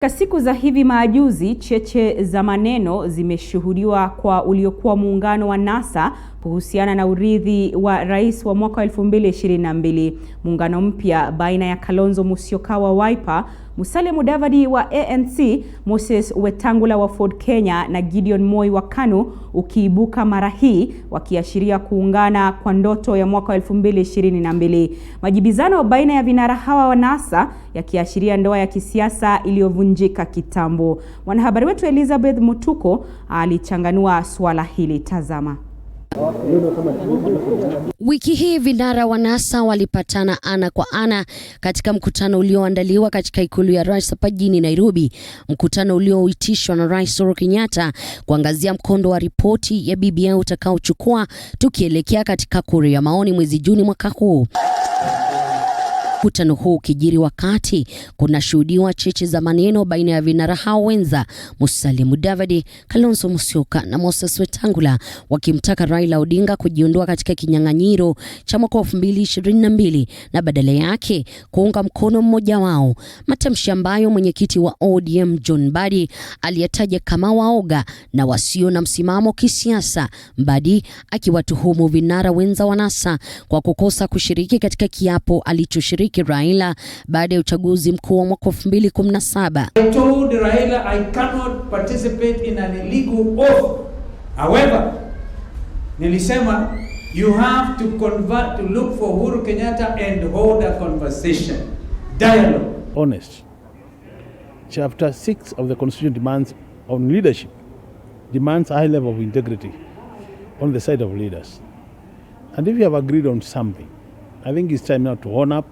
Katika siku za hivi majuzi, cheche za maneno zimeshuhudiwa kwa uliokuwa muungano wa NASA kuhusiana na urithi wa rais wa mwaka 2022. Muungano mpya baina ya Kalonzo Musyoka wa Wiper, Musalia Mudavadi wa ANC, Moses Wetangula wa Ford Kenya na Gideon Moi wa KANU ukiibuka mara hii, wakiashiria kuungana kwa ndoto ya mwaka 2022. Majibizano baina ya vinara hawa wa NASA yakiashiria ndoa ya kisiasa iliyovunjika kitambo. Mwanahabari wetu Elizabeth Mutuko alichanganua swala hili. Tazama. Wiki hii vinara wa NASA walipatana ana kwa ana katika mkutano ulioandaliwa katika ikulu ya rais hapa jijini Nairobi, mkutano ulioitishwa na Rais Uhuru Kenyatta kuangazia mkondo wa ripoti ya BBI utakaochukua tukielekea katika kura ya maoni mwezi Juni mwaka huu. Mkutano huu kijiri wakati kuna shuhudiwa cheche za maneno baina ya vinara hao wenza Musalia Mudavadi, Kalonzo Musyoka na Moses Wetangula wakimtaka Raila Odinga kujiondoa katika kinyang'anyiro cha mwaka 2022 na badala yake kuunga mkono mmoja wao, matamshi ambayo mwenyekiti wa ODM John Mbadi aliyataja kama waoga na wasio na msimamo kisiasa, Mbadi akiwatuhumu vinara wenza wa NASA kwa kukosa kushiriki katika kiapo alichoshiriki Raila baada ya uchaguzi mkuu wa mwaka 2017. I told Raila I cannot participate in an illegal oath. However, nilisema you have to convert to look for Uhuru Kenyatta and hold a conversation, dialogue. Honest. Chapter 6 of the Constitution demands on leadership, demands a high level of integrity on the side of leaders. And if you have agreed on something, I think it's time now to own up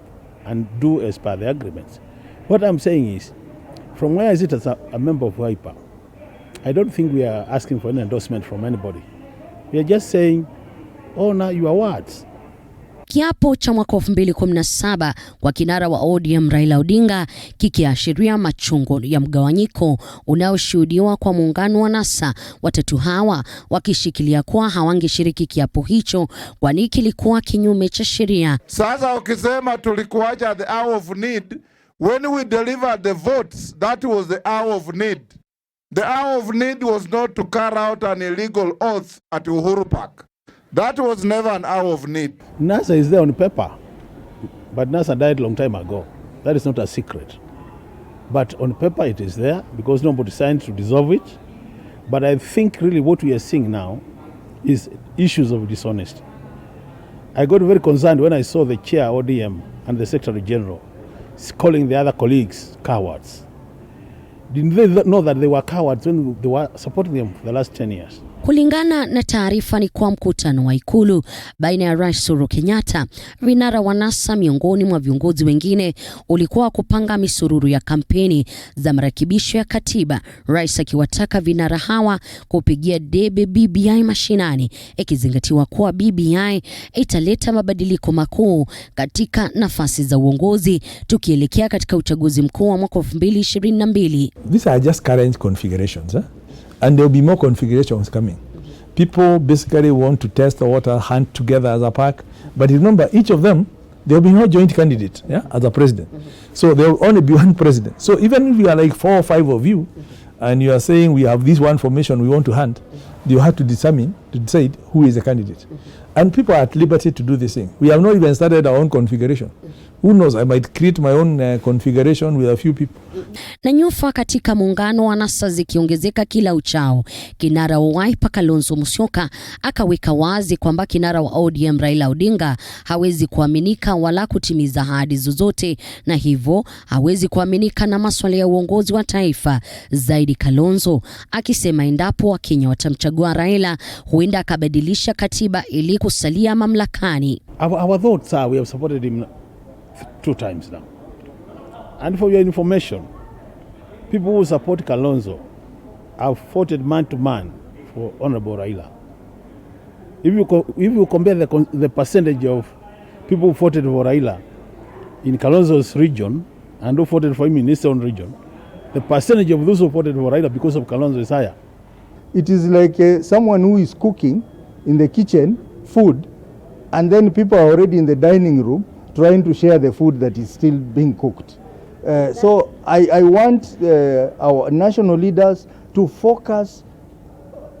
and do as per the agreements. What I'm saying is, from where I sit as a member of Wiper, I don't think we are asking for an endorsement from anybody. We are just saying, honor your words. Kiapo cha mwaka 2017 kwa kinara wa ODM Raila Odinga kikiashiria machungu ya mgawanyiko unaoshuhudiwa kwa muungano wa NASA, watatu hawa wakishikilia kuwa hawangeshiriki kiapo hicho kwani kilikuwa kinyume cha sheria. Sasa ukisema tulikuacha the hour of need, when we delivered the votes, that was the hour of need. The hour of need was not to carry out an illegal oath at Uhuru Park. That was never an hour of need. NASA is there on paper, but NASA died a long time ago. That is not a secret. But on paper it is there because nobody signed to dissolve it. But I think really what we are seeing now is issues of dishonesty. I got very concerned when I saw the chair ODM and the Secretary General calling the other colleagues cowards. Didn't they know that they were cowards when they were supporting them for the last 10 years? Kulingana na taarifa ni kwa mkutano wa ikulu baina ya Rais Uhuru Kenyatta, vinara wa NASA miongoni mwa viongozi wengine ulikuwa kupanga misururu ya kampeni za marekebisho ya katiba, rais akiwataka vinara hawa kupigia debe BBI mashinani, ikizingatiwa kuwa BBI italeta mabadiliko makuu katika nafasi za uongozi tukielekea katika uchaguzi mkuu wa mwaka 2022. These are just current configurations, and there will be more configurations coming. People basically want to test the water, hunt together as a pack. But remember, each of them, there will be no joint candidate as a president. So there will only be one president. So even if you are like 4 or 5 of you, and you are saying we have this one formation we want to hunt, you have to decide who is the candidate. And people are at liberty to do this thing. We have not even started our own configuration. Who knows, I might create my own configuration with a few people. Na nyufa katika muungano wa NASA zikiongezeka kila uchao, kinara wa Wiper Kalonzo Musyoka akaweka wazi kwamba kinara wa ODM Raila Odinga hawezi kuaminika wala kutimiza ahadi zozote, na hivyo hawezi kuaminika na masuala ya uongozi wa taifa. Zaidi Kalonzo akisema endapo Wakenya watamchagua Raila, huenda akabadilisha katiba ili kusalia mamlakani. Our thoughts are we have supported him 2 times now. And for your information, people who support Kalonzo have voted man to man for Honorable Raila. If you compare the percentage of people who voted for Raila in Kalonzo's region and who voted for him in his own region, the percentage of those who voted for Raila because of Kalonzo is higher. It is like someone who is cooking in the kitchen food, and then people are already in the dining room trying to share the food that is still being cooked. So I want our national leaders to focus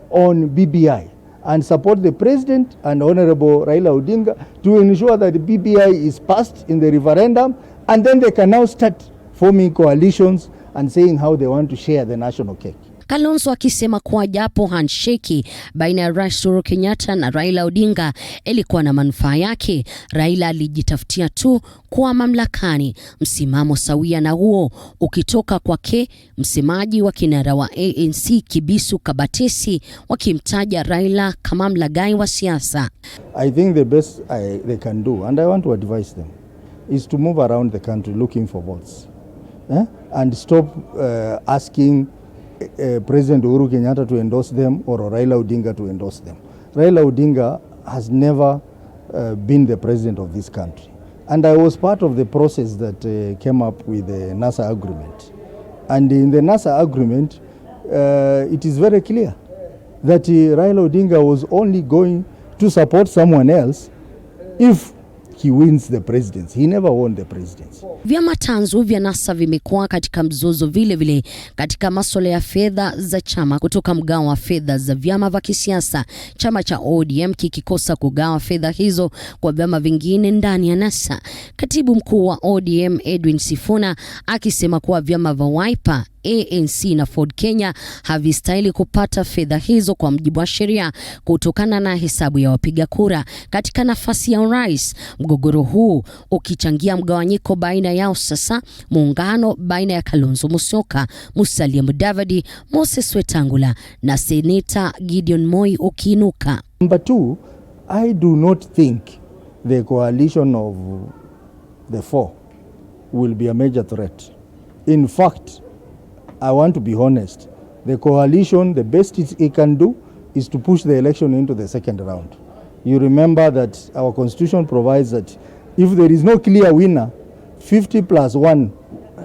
on BBI and support the President and Honorable Raila Odinga to ensure that the BBI is passed in the referendum, and then they can now start forming coalitions and saying how they want to share the national cake. Kalonzo akisema kuwa japo handshake baina ya Rais Uhuru Kenyatta na Raila Odinga ilikuwa na manufaa yake, Raila alijitafutia tu kuwa mamlakani. Msimamo sawia na huo ukitoka kwake msemaji wa kinara wa ANC Kibisu Kabatesi, wakimtaja Raila kama mlaghai wa siasa. I think the best they can do, and I want to advise them, is to move around the country looking for votes, and stop asking President Uhuru Kenyatta to endorse them or Raila Odinga to endorse them. Raila Odinga has never been the president of this country. And I was part of the process that came up with the NASA agreement. And in the NASA agreement, it is very clear that Raila Odinga was only going to support someone else if he wins the presidency. He never won the presidency. Vyama tanzu vya NASA vimekuwa katika mzozo vile vile katika masuala ya fedha za chama, kutoka mgao wa fedha za vyama vya kisiasa, chama cha ODM kikikosa kugawa fedha hizo kwa vyama vingine ndani ya NASA. Katibu mkuu wa ODM Edwin Sifuna akisema kuwa vyama vya Wiper, ANC na Ford Kenya havistahili kupata fedha hizo kwa mujibu wa sheria kutokana na hesabu ya wapiga kura katika nafasi ya urais. Mgogoro huu ukichangia mgawanyiko baina yao, sasa muungano baina ya Kalonzo Musyoka, Musalia Mudavadi, Moses Wetangula na Seneta Gideon Moi ukiinuka. Number two, I do not think the coalition of the four will be a major threat. In fact, I want to be honest, the coalition, the best it can do is to push the election into the second round. You remember that our constitution provides that if there is no clear winner, 50+1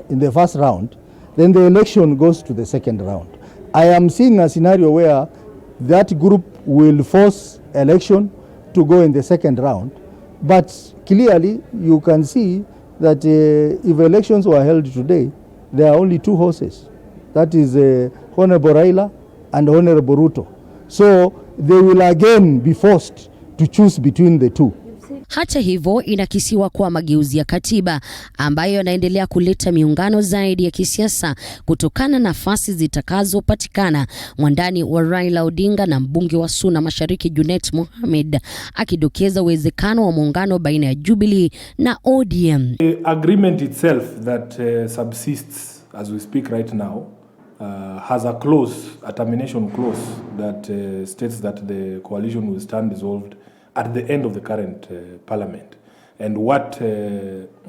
in the first round, then the election goes to the second round. I am seeing a scenario where that group will force election to go in the second round, but clearly you can see that if elections were held today, there are only two horses. That is Honorable Raila and Honorable Ruto. So they will again be forced to choose between the two. Hata hivyo, inakisiwa kuwa mageuzi ya katiba ambayo yanaendelea kuleta miungano zaidi ya kisiasa kutokana na nafasi zitakazopatikana. Mwandani wa Raila Odinga na mbunge wa Suna Mashariki Junet Mohamed akidokeza uwezekano wa muungano baina ya Jubilee na ODM. The agreement itself that subsists as we speak right now has a clause, a termination clause that states that the coalition will stand dissolved at the end of the current parliament. And what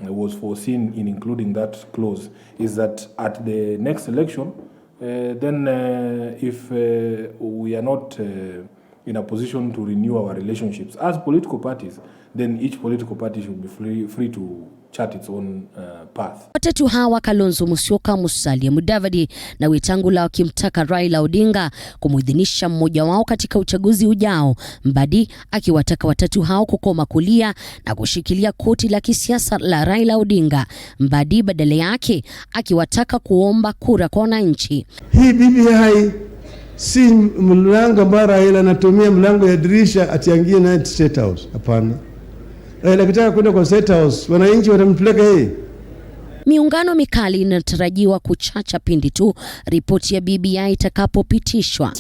was foreseen in including that clause is that at the next election, then if we are not in a position to renew our relationships as political parties, then each political party should be free to chart its own path. Watatu hawa Kalonzo Musyoka, Musalia Mudavadi na Wetangula wakimtaka Raila Odinga kumuidhinisha mmoja wao katika uchaguzi ujao. Mbadi akiwataka watatu hao kukoma kulia na kushikilia koti la kisiasa la Raila Odinga. Mbadi badala yake akiwataka kuomba kura kwa wananchi. Hii BBI si mlango ambao Raila anatumia mlango ya dirisha atiangie na State House. Hapana. Raila kitaka kwenda kwa State House, wananchi watampeleka yeye. Miungano mikali inatarajiwa kuchacha pindi tu ripoti ya BBI itakapopitishwa.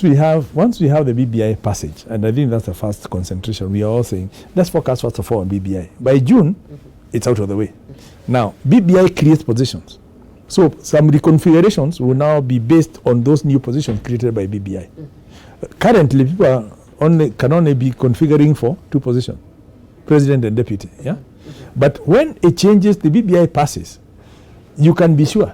Once we have the BBI passage, and I think that's the first concentration, we are all saying, let's focus first of all on BBI. By June, it's out of the way. Now, BBI creates positions. So some reconfigurations will now be based on those new positions created by BBI. Currently, people can only be configuring for two positions, president and deputy. Yeah, but when it changes, the BBI passes, you can be sure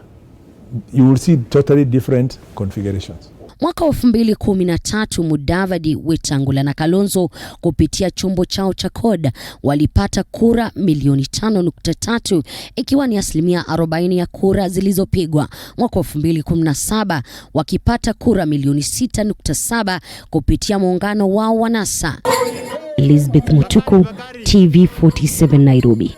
you will see totally different configurations. Mwaka 2013 Mudavadi, Wetangula na Kalonzo kupitia chombo chao cha CORD walipata kura milioni 5.3 ikiwa ni 40% ya kura zilizopigwa. Mwaka 2017 wakipata kura milioni 6.7 kupitia muungano wao wa NASA. Elizabeth Mutuku, TV 47 Nairobi.